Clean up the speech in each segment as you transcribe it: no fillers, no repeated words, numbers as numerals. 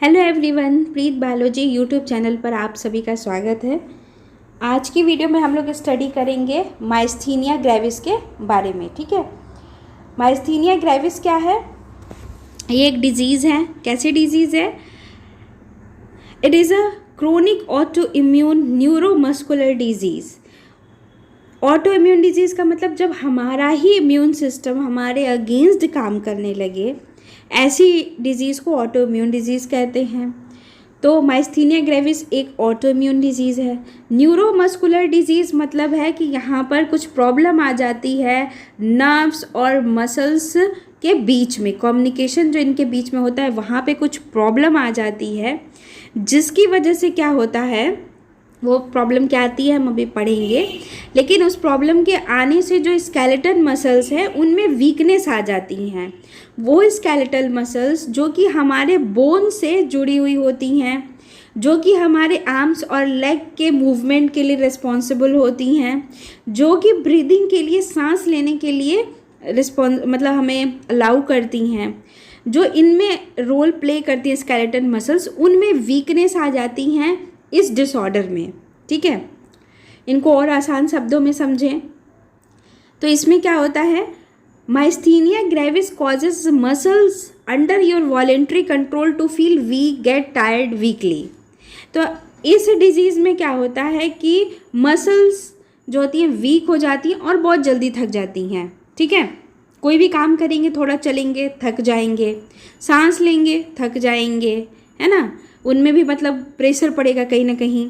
Hello everyone, प्रीत biology YouTube channel पर आप सभी का स्वागत है। आज की वीडियो में हम लोग स्टडी करेंगे माइस्थीनिया ग्रेविस के बारे में। ठीक है, माइस्थीनिया ग्रेविस क्या है? ये एक डिजीज़ है। कैसी डिजीज़ है? It is a chronic auto immune neuromuscular disease. Auto immune disease का मतलब जब हमारा ही इम्यून सिस्टम हमारे अगेंस्ट काम करने लगे, ऐसी डिजीज़ को ऑटो इम्यून डिजीज़ कहते हैं। तो माइस्थीनिया ग्रेविस एक ऑटो इम्यून डिजीज़ है। न्यूरोमस्कुलर डिजीज़ मतलब है कि यहाँ पर कुछ प्रॉब्लम आ जाती है नर्व्स और मसल्स के बीच में, कम्युनिकेशन जो इनके बीच में होता है वहाँ पे कुछ प्रॉब्लम आ जाती है, जिसकी वजह से क्या होता है, वो प्रॉब्लम क्या आती है हम अभी पढ़ेंगे। लेकिन उस प्रॉब्लम के आने से जो स्केलेटल मसल्स हैं उनमें वीकनेस आ जाती हैं। वो स्केलेटल मसल्स जो कि हमारे बोन से जुड़ी हुई होती हैं, जो कि हमारे आर्म्स और लेग के मूवमेंट के लिए रिस्पॉन्सिबल होती हैं, जो कि ब्रीदिंग के लिए, सांस लेने के लिए मतलब हमें अलाउ करती हैं, जो इनमें रोल प्ले करती हैं स्केलेटल मसल्स, उनमें वीकनेस आ जाती हैं इस डिसऑर्डर में। ठीक है, इनको और आसान शब्दों में समझें तो इसमें क्या होता है, myasthenia gravis causes muscles under your voluntary control to feel weak, get tired weakly. तो इस डिजीज़ में क्या होता है कि मसल्स जो होती हैं वीक हो जाती हैं और बहुत जल्दी थक जाती हैं। ठीक है, कोई भी काम करेंगे, थोड़ा चलेंगे थक जाएंगे, सांस लेंगे थक जाएंगे, है ना, उनमें भी मतलब प्रेशर पड़ेगा कहीं ना कहीं,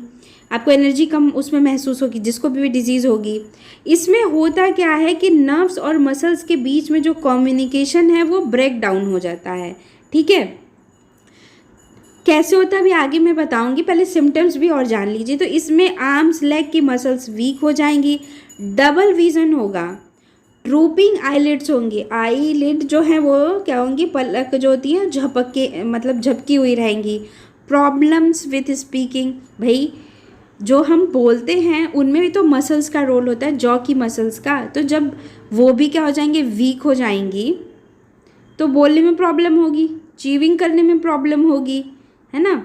आपको एनर्जी कम उसमें महसूस होगी, जिसको भी डिजीज़ होगी। इसमें होता क्या है कि नर्व्स और मसल्स के बीच में जो कम्युनिकेशन है वो ब्रेक डाउन हो जाता है। ठीक है, कैसे होता है अभी आगे मैं बताऊंगी, पहले सिम्टम्स भी और जान लीजिए। तो इसमें आर्म्स लेग की मसल्स वीक हो जाएंगी, डबल विजन होगा, ड्रूपिंग आईलिड्स होंगी, आईलिड जो है वो क्या होंगी, पलक जो होती है झपक के मतलब झपकी हुई रहेंगी, प्रॉब्लम्स विथ स्पीकिंग, भाई जो हम बोलते हैं उनमें भी तो मसल्स का रोल होता है, जॉ की मसल्स का, तो जब वो भी क्या हो जाएंगे, वीक हो जाएंगी, तो बोलने में प्रॉब्लम होगी, चीविंग करने में प्रॉब्लम होगी, है ना,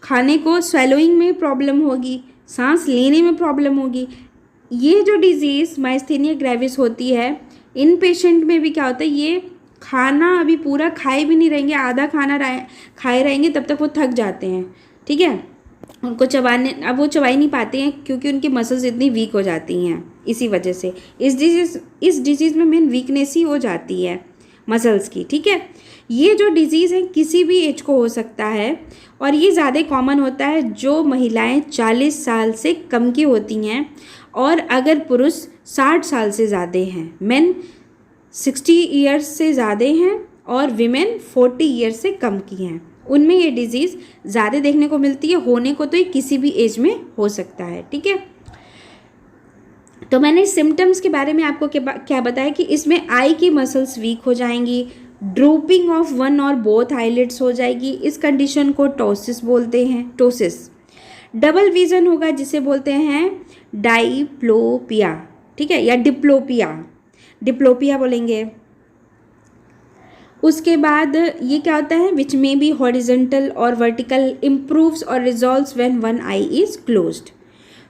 खाने को स्वेलोइंग में प्रॉब्लम होगी, सांस लेने में प्रॉब्लम होगी। ये जो डिजीज़ माइस्थीनिया ग्रेविस होती है, इन पेशेंट में भी क्या होता है, ये खाना अभी पूरा खाए भी नहीं रहेंगे, आधा खाना खाए रहेंगे तब तक वो थक जाते हैं। ठीक है, उनको चबाने, अब वो चबा ही नहीं पाते हैं क्योंकि उनकी मसल्स इतनी वीक हो जाती हैं। इसी वजह से इस डिजीज़ में मेन वीकनेस ही हो जाती है मसल्स की। ठीक है, ये जो डिजीज़ है किसी भी एज को हो सकता है और ये ज़्यादा कॉमन होता है जो महिलाएं 40 साल से कम की होती हैं, और अगर पुरुष 60 साल से ज़्यादा हैं, मेन 60 ईयर्स से ज़्यादा हैं और विमेन 40 ईयर्स से कम की हैं, उनमें ये डिजीज़ ज़्यादा देखने को मिलती है। होने को तो ये किसी भी एज में हो सकता है। ठीक है, तो मैंने सिम्टम्स के बारे में आपको क्या बताया कि इसमें आई की मसल्स वीक हो जाएंगी, ड्रूपिंग ऑफ वन और बोथ आईलिड्स हो जाएगी, इस कंडीशन को टोसिस बोलते हैं, टोसिस। डबल विजन होगा जिसे बोलते हैं डाइप्लोपिया, ठीक है, या डिप्लोपिया, डिप्लोपिया बोलेंगे। उसके बाद ये क्या होता है, विच में बी हॉरिजेंटल और वर्टिकल, इम्प्रूव्स और resolves when one I is closed.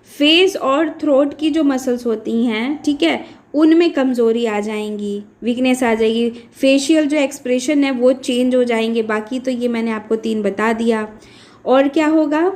Face और थ्रोट की जो मसल्स होती हैं, ठीक है, उनमें कमज़ोरी आ जाएंगी, वीकनेस आ जाएगी, फेशियल जो एक्सप्रेशन है वो चेंज हो जाएंगे। बाकी तो ये मैंने आपको 3 बता दिया। और क्या होगा,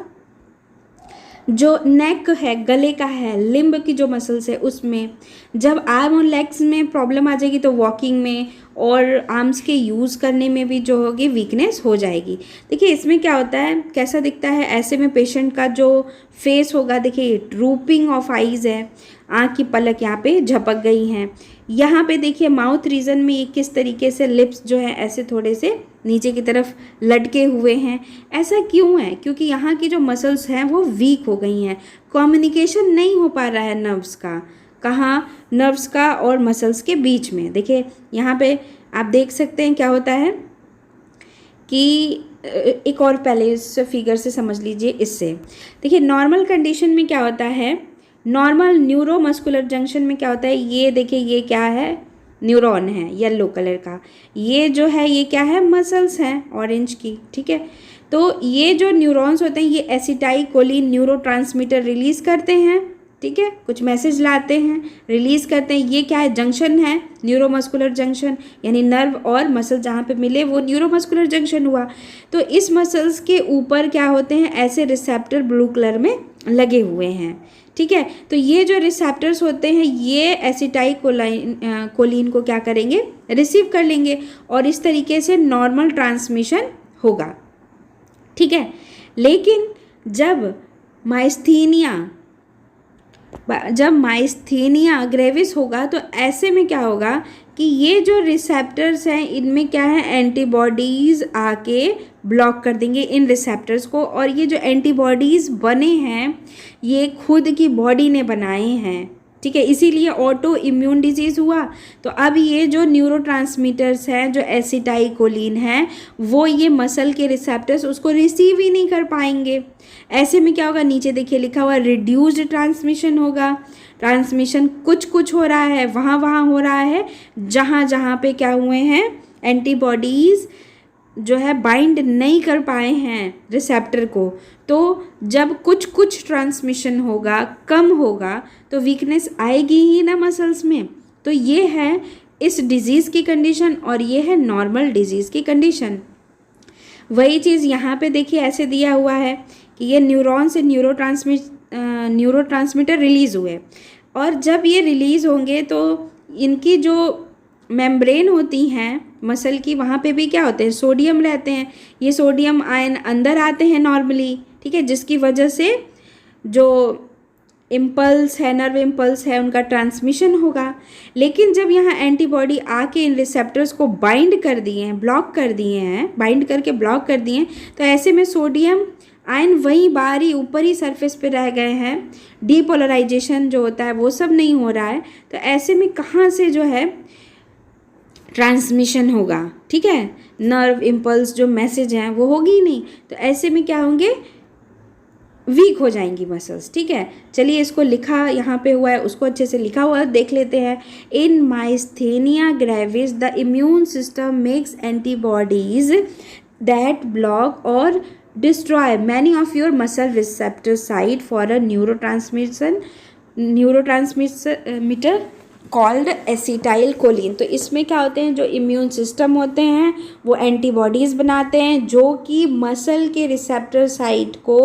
जो नेक है, गले का है, लिम्ब की जो मसल्स है उसमें, जब आर्म और लेग्स में प्रॉब्लम आ जाएगी तो वॉकिंग में और आर्म्स के यूज़ करने में भी जो होगी वीकनेस हो जाएगी। देखिए इसमें क्या होता है, कैसा दिखता है, ऐसे में पेशेंट का जो फेस होगा, देखिए ड्रूपिंग ऑफ आईज़ है, आँख की पलक यहाँ पे झपक गई हैं, यहाँ पे देखिए माउथ रीजन में ये किस तरीके से लिप्स जो है ऐसे थोड़े से नीचे की तरफ लटके हुए हैं। ऐसा क्यों है, क्योंकि यहाँ की जो मसल्स हैं वो वीक हो गई हैं, कम्युनिकेशन नहीं हो पा रहा है नर्व्स का, कहाँ, नर्व्स का और मसल्स के बीच में। देखिए यहाँ पे आप देख सकते हैं क्या होता है कि एक और पहले इस फिगर से समझ लीजिए। इससे देखिए नॉर्मल कंडीशन में क्या होता है, नॉर्मल न्यूरोमस्कुलर जंक्शन में क्या होता है, ये देखिए ये क्या है, न्यूरॉन है येलो कलर का, ये जो है ये क्या है, मसल्स हैं ऑरेंज की। ठीक है, तो ये जो न्यूरॉन्स होते हैं ये एसिटाइलकोलिन न्यूरोट्रांसमीटर रिलीज़ करते हैं, ठीक है, कुछ मैसेज लाते हैं, रिलीज़ करते हैं। ये क्या है, जंक्शन है, न्यूरोमस्कुलर जंक्शन, यानी नर्व और मसल जहाँ पे मिले वो न्यूरोमस्कुलर जंक्शन हुआ। तो इस मसल्स के ऊपर क्या होते हैं, ऐसे रिसेप्टर ब्लू कलर में लगे हुए हैं, ठीक है। तो ये जो रिसेप्टर्स होते हैं ये एसिटाइलकोलिन को क्या करेंगे, रिसीव कर लेंगे और इस तरीके से नॉर्मल ट्रांसमिशन होगा, ठीक है। लेकिन जब माइस्थेनिया ग्रेविस होगा तो ऐसे में क्या होगा कि ये जो रिसेप्टर्स हैं इनमें क्या है, एंटीबॉडीज़ आके ब्लॉक कर देंगे इन रिसेप्टर्स को, और ये जो एंटीबॉडीज़ बने हैं ये खुद की बॉडी ने बनाए हैं, ठीक है, इसीलिए ऑटो इम्यून डिजीज़ हुआ। तो अब ये जो न्यूरोट्रांसमीटर्स हैं जो एसिटाइलकोलिन है वो ये मसल के रिसेप्टर्स उसको रिसीव ही नहीं कर पाएंगे। ऐसे में क्या होगा, नीचे देखिए लिखा हुआ रिड्यूस्ड ट्रांसमिशन होगा। ट्रांसमिशन कुछ हो रहा है, वहाँ हो रहा है जहाँ पे क्या हुए हैं, एंटीबॉडीज़ जो है बाइंड नहीं कर पाए हैं रिसेप्टर को। तो जब कुछ ट्रांसमिशन होगा, कम होगा, तो वीकनेस आएगी ही ना मसल्स में। तो ये है इस डिज़ीज़ की कंडीशन और ये है नॉर्मल डिज़ीज़ की कंडीशन। वही चीज़ यहाँ पे देखिए ऐसे दिया हुआ है कि ये न्यूरॉन से न्यूरोट्रांसमीटर रिलीज़ हुए, और जब ये रिलीज़ होंगे तो इनकी जो मेम्ब्रेन होती हैं मसल की, वहाँ पे भी क्या होते हैं, सोडियम रहते हैं। ये सोडियम आयन अंदर आते हैं नॉर्मली, ठीक है, जिसकी वजह से जो इम्पल्स है, नर्व इम्पल्स है, उनका ट्रांसमिशन होगा। लेकिन जब यहाँ एंटीबॉडी आके इन रिसेप्टर्स को बाइंड कर दिए हैं, ब्लॉक कर दिए हैं, बाइंड करके ब्लॉक कर दिए हैं, तो ऐसे में सोडियम आयन वहीं बाहर ही ऊपर ही सरफेस पे रह गए हैं। डीपोलराइजेशन जो होता है वो सब नहीं हो रहा है। तो ऐसे में कहाँ से जो है ट्रांसमिशन होगा, ठीक है, नर्व इम्पल्स जो मैसेज हैं वो होगी ही नहीं। तो ऐसे में क्या होंगे, वीक हो जाएंगी मसल्स, ठीक है। चलिए इसको लिखा यहाँ पे हुआ है, उसको अच्छे से लिखा हुआ देख लेते हैं। In myasthenia gravis the immune system makes antibodies that block or destroy many of your muscle receptor site for a neurotransmitter called acetylcholine। तो इसमें क्या होते हैं, जो इम्यून सिस्टम होते हैं वो एंटीबॉडीज़ बनाते हैं जो कि मसल के रिसेप्टर साइट को,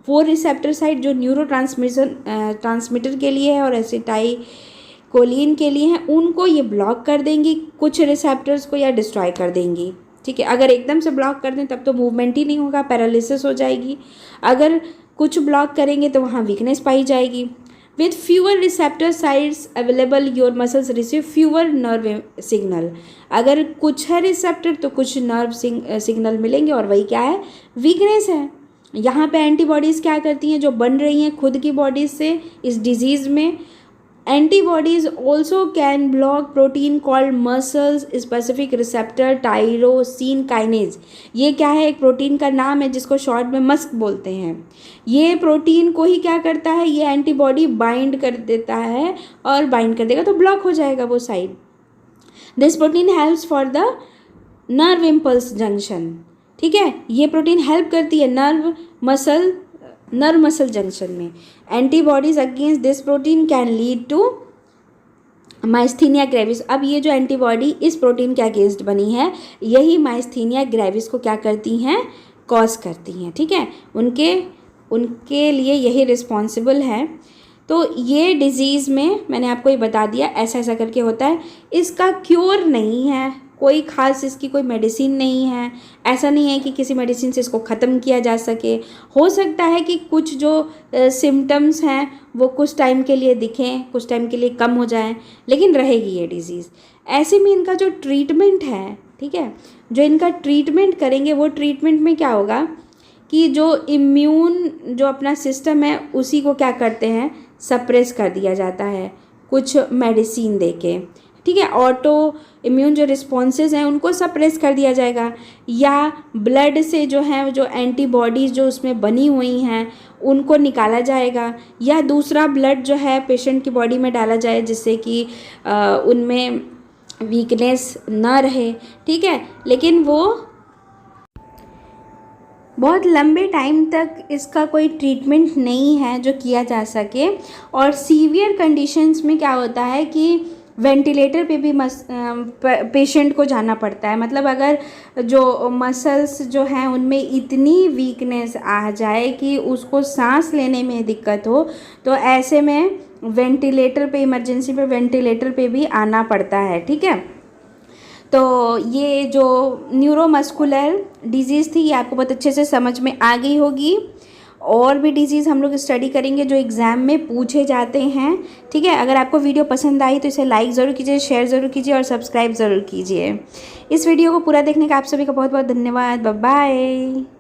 वो रिसेप्टर साइट जो ट्रांसमीटर के लिए है और एसिटाइलकोलिन के लिए है, उनको ये ब्लॉक कर देंगी, कुछ रिसेप्टर्स को या डिस्ट्रॉय कर देंगी, ठीक है। अगर एकदम से ब्लॉक कर दें तब तो मूवमेंट ही नहीं होगा, पैरालिसिस हो जाएगी। अगर कुछ ब्लॉक करेंगे तो वहाँ वीकनेस पाई जाएगी। With fewer receptor sites available your muscles receive fewer nerve signal. अगर कुछ है रिसेप्टर तो कुछ नर्व सिग्नल मिलेंगे, और वही क्या है, वीकनेस है। यहाँ पे एंटीबॉडीज़ क्या करती हैं, जो बन रही हैं खुद की बॉडीज से इस डिजीज़ में। Antibodies also can block protein called muscles specific receptor tyrosine kinase. ये क्या है, एक प्रोटीन का नाम है जिसको शॉर्ट में मस्क बोलते हैं। ये प्रोटीन को ही क्या करता है, ये एंटीबॉडी बाइंड कर देता है, और बाइंड कर देगा तो ब्लॉक हो जाएगा वो side. This protein helps for the nerve impulse junction, ठीक है। ये प्रोटीन हेल्प करती है नर्व मसल जंक्शन में। Antibodies against this protein can lead to myasthenia gravis. अब ये जो एंटीबॉडी इस प्रोटीन के अगेंस्ट बनी है, यही माइस्थेनिया ग्रेविस को क्या करती हैं, कॉज करती हैं, ठीक है। उनके लिए यही रिस्पॉन्सिबल है। तो ये डिज़ीज़ में मैंने आपको ये बता दिया ऐसा ऐसा करके होता है। इसका क्योर नहीं है, कोई ख़ास इसकी कोई मेडिसिन नहीं है। ऐसा नहीं है कि किसी मेडिसिन से इसको ख़त्म किया जा सके। हो सकता है कि कुछ जो सिम्टम्स हैं वो कुछ टाइम के लिए दिखें, कुछ टाइम के लिए कम हो जाएं, लेकिन रहेगी ये डिज़ीज़। ऐसे में इनका जो ट्रीटमेंट है, ठीक है, जो इनका ट्रीटमेंट करेंगे वो ट्रीटमेंट में क्या होगा कि जो इम्यून जो अपना सिस्टम है उसी को क्या करते हैं, सप्रेस कर दिया जाता है कुछ मेडिसिन देके, ठीक है। ऑटो इम्यून जो रिस्पॉन्सेज हैं उनको सप्रेस कर दिया जाएगा, या ब्लड से जो है जो एंटीबॉडीज़ जो उसमें बनी हुई हैं उनको निकाला जाएगा, या दूसरा ब्लड जो है पेशेंट की बॉडी में डाला जाए जिससे कि उनमें वीकनेस ना रहे, ठीक है। लेकिन वो बहुत लंबे टाइम तक इसका कोई ट्रीटमेंट नहीं है जो किया जा सके। और सीवियर कंडीशंस में क्या होता है कि वेंटिलेटर पे भी पेशेंट को जाना पड़ता है। मतलब अगर जो मसल्स जो हैं उनमें इतनी वीकनेस आ जाए कि उसको सांस लेने में दिक्कत हो, तो ऐसे में वेंटिलेटर पे, इमरजेंसी पे वेंटिलेटर पे भी आना पड़ता है। ठीक है, तो ये जो न्यूरोमस्कुलर डिजीज़ थी ये आपको बहुत अच्छे से समझ में आ गई होगी। और भी डिजीज़ हम लोग स्टडी करेंगे जो एग्ज़ाम में पूछे जाते हैं। ठीक है, अगर आपको वीडियो पसंद आई तो इसे लाइक ज़रूर कीजिए, शेयर ज़रूर कीजिए और सब्सक्राइब ज़रूर कीजिए। इस वीडियो को पूरा देखने का आप सभी का बहुत बहुत धन्यवाद। Bye bye.